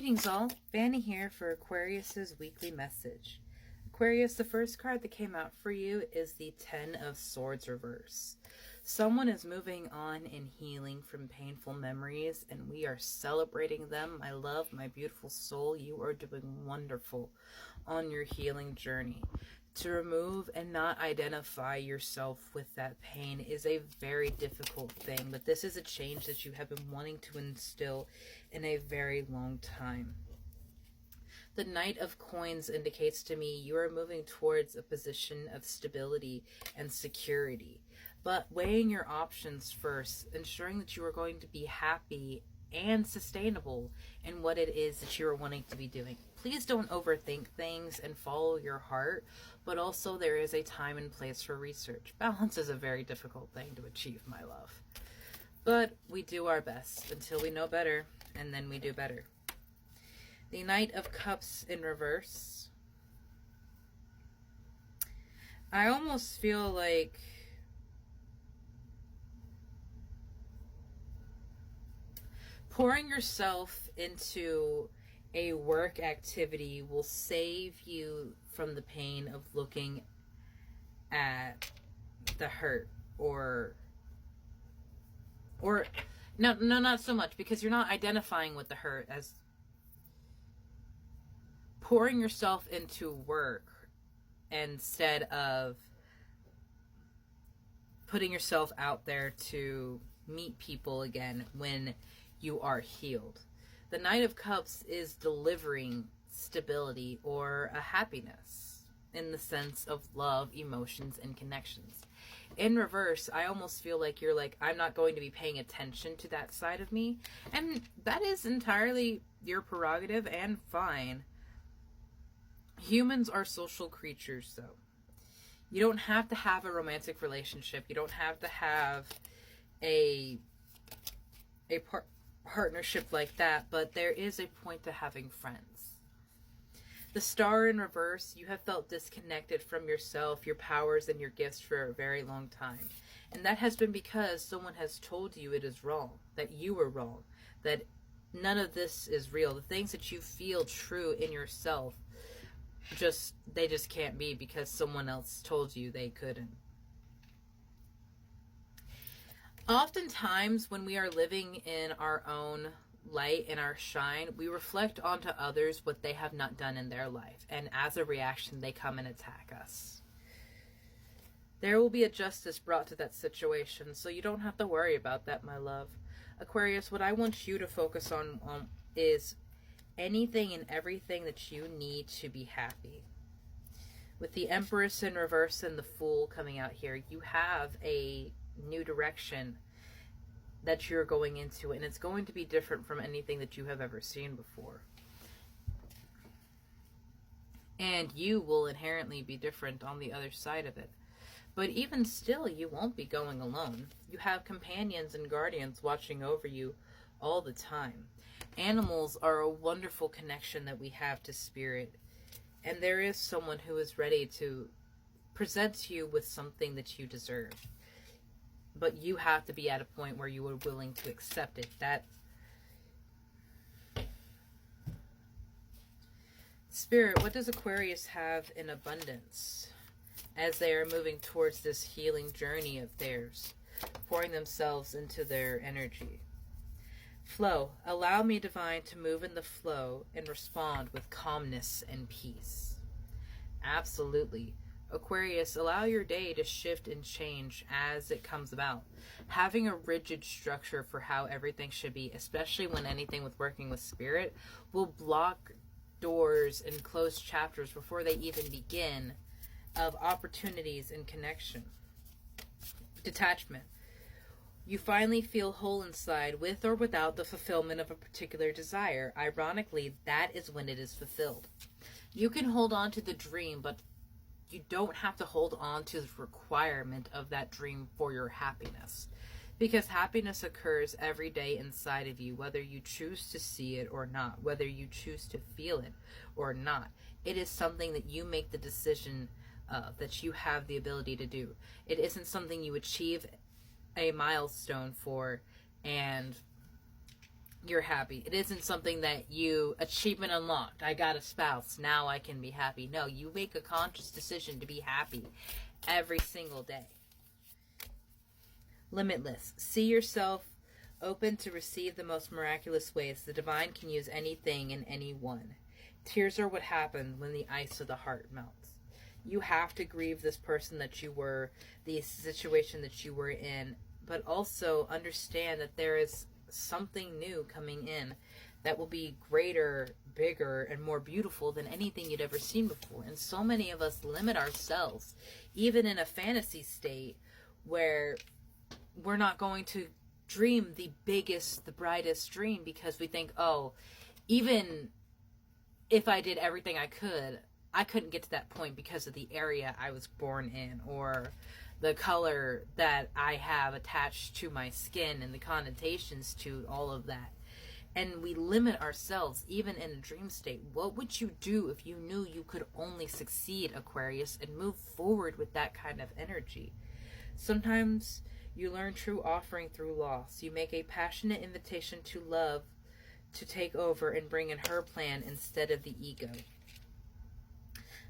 Greetings all, Fanny here for Aquarius's weekly message. Aquarius, the first card that came out for you is the Ten of Swords reverse. Someone is moving on and healing from painful memories, and we are celebrating them. My love, my beautiful soul, you are doing wonderful on your healing journey. To remove and not identify yourself with that pain is a very difficult thing, but this is a change that you have been wanting to instill in a very long time. The Knight of Coins indicates to me you are moving towards a position of stability and security, but weighing your options first, ensuring that you are going to be happy and sustainable in what it is that you are wanting to be doing. Please don't overthink things and follow your heart, but also there is a time and place for research. Balance is a very difficult thing to achieve, my love. But we do our best until we know better, and then we do better. The Knight of Cups in reverse. I almost feel like pouring yourself into a work activity will save you from the pain of looking at the hurt or no, not so much, because you're not identifying with the hurt as pouring yourself into work instead of putting yourself out there to meet people again when you are healed. The Knight of Cups is delivering stability or a happiness in the sense of love, emotions, and connections. In reverse, I almost feel like you're like, I'm not going to be paying attention to that side of me. And that is entirely your prerogative and fine. Humans are social creatures, though. You don't have to have a romantic relationship. You don't have to have a partnership like that, but there is a point to having friends. The Star in reverse, you have felt disconnected from yourself, your powers, and your gifts for a very long time. And that has been because someone has told you it is wrong, that you were wrong, that none of this is real. The things that you feel true in yourself, they just can't be because someone else told you they couldn't. Oftentimes, when we are living in our own light and our shine, we reflect onto others what they have not done in their life, and as a reaction, they come and attack us. There will be a justice brought to that situation, so you don't have to worry about that, my love. Aquarius, what I want you to focus on is anything and everything that you need to be happy. With the Empress in reverse and the Fool coming out here, you have a new direction that you're going into, and it's going to be different from anything that you have ever seen before. And you will inherently be different on the other side of it. But even still, you won't be going alone. You have companions and guardians watching over you all the time. Animals are a wonderful connection that we have to spirit. And there is someone who is ready to present you with something that you deserve. But you have to be at a point where you are willing to accept it. Spirit, what does Aquarius have in abundance as they are moving towards this healing journey of theirs, pouring themselves into their energy? Flow. Allow me, divine, to move in the flow and respond with calmness and peace. Absolutely. Aquarius, allow your day to shift and change as it comes about. Having a rigid structure for how everything should be, especially when anything with working with spirit, will block doors and close chapters before they even begin of opportunities and connection. Detachment. You finally feel whole inside with or without the fulfillment of a particular desire. Ironically, that is when it is fulfilled. You can hold on to the dream, but you don't have to hold on to the requirement of that dream for your happiness. Because happiness occurs every day inside of you, whether you choose to see it or not, whether you choose to feel it or not. It is something that you make the decision that you have the ability to do. It isn't something you achieve a milestone for and you're happy. It isn't something that you, achievement unlocked, I got a spouse, now I can be happy. No, you make a conscious decision to be happy every single day. Limitless. See yourself open to receive the most miraculous ways. The divine can use anything and anyone. Tears are what happen when the ice of the heart melts. You have to grieve this person that you were, the situation that you were in, but also understand that there is something new coming in that will be greater, bigger, and more beautiful than anything you'd ever seen before. And so many of us limit ourselves, even in a fantasy state, where we're not going to dream the biggest, the brightest dream, because we think, oh, even if I did everything I couldn't get to that point because of the area I was born in, or the color that I have attached to my skin and the connotations to all of that. And we limit ourselves even in a dream state. What would you do if you knew you could only succeed, Aquarius, and move forward with that kind of energy? Sometimes you learn true offering through loss. You make a passionate invitation to love to take over and bring in her plan instead of the ego.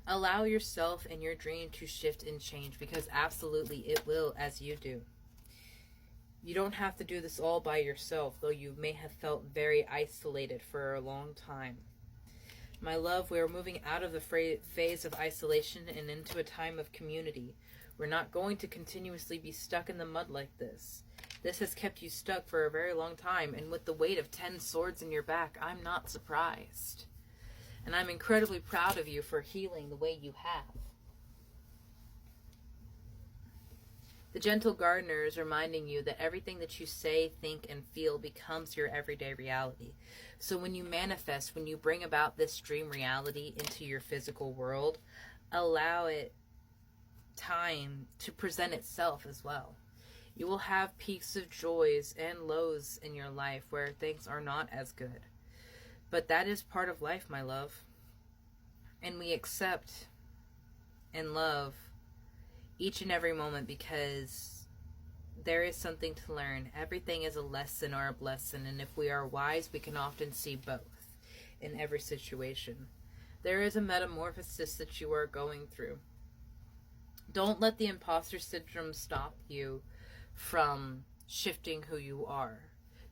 Allow yourself and your dream to shift and change, because absolutely it will as you do. You don't have to do this all by yourself, though you may have felt very isolated for a long time. My love, we are moving out of the phase of isolation and into a time of community. We're not going to continuously be stuck in the mud like this. This has kept you stuck for a very long time, and with the weight of 10 swords in your back, I'm not surprised. And I'm incredibly proud of you for healing the way you have. The gentle gardener is reminding you that everything that you say, think, and feel becomes your everyday reality. So when you manifest, when you bring about this dream reality into your physical world, allow it time to present itself as well. You will have peaks of joys and lows in your life where things are not as good. But that is part of life, my love. And we accept and love each and every moment, because there is something to learn. Everything is a lesson or a blessing, and if we are wise, we can often see both in every situation. There is a metamorphosis that you are going through. Don't let the imposter syndrome stop you from shifting who you are.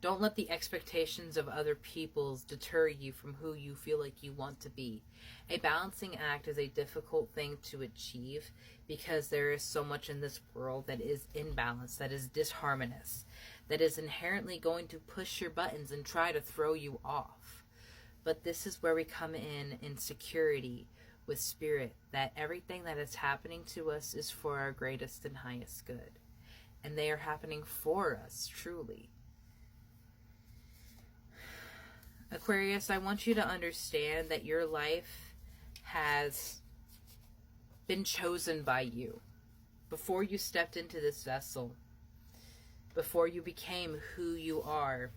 Don't let the expectations of other people's deter you from who you feel like you want to be. A balancing act is a difficult thing to achieve, because there is so much in this world that is imbalanced, that is disharmonious, that is inherently going to push your buttons and try to throw you off. But this is where we come in security with spirit, that everything that is happening to us is for our greatest and highest good. And they are happening for us, truly. Aquarius, I want you to understand that your life has been chosen by you. Before you stepped into this vessel, before you became who you are,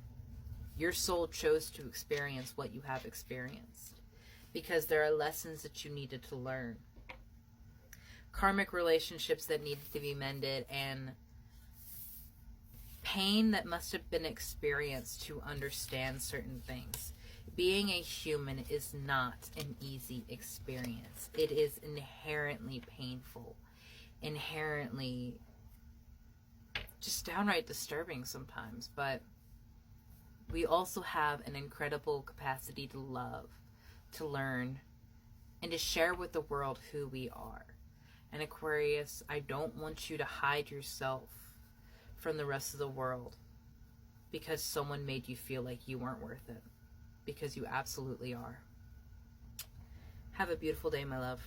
your soul chose to experience what you have experienced, because there are lessons that you needed to learn. Karmic relationships that needed to be mended, and pain that must have been experienced to understand certain things. Being a human is not an easy experience. It is inherently painful, inherently just downright disturbing sometimes, but we also have an incredible capacity to love, to learn, and to share with the world who we are. And Aquarius, I don't want you to hide yourself from the rest of the world because someone made you feel like you weren't worth it, because you absolutely are. Have a beautiful day, my love.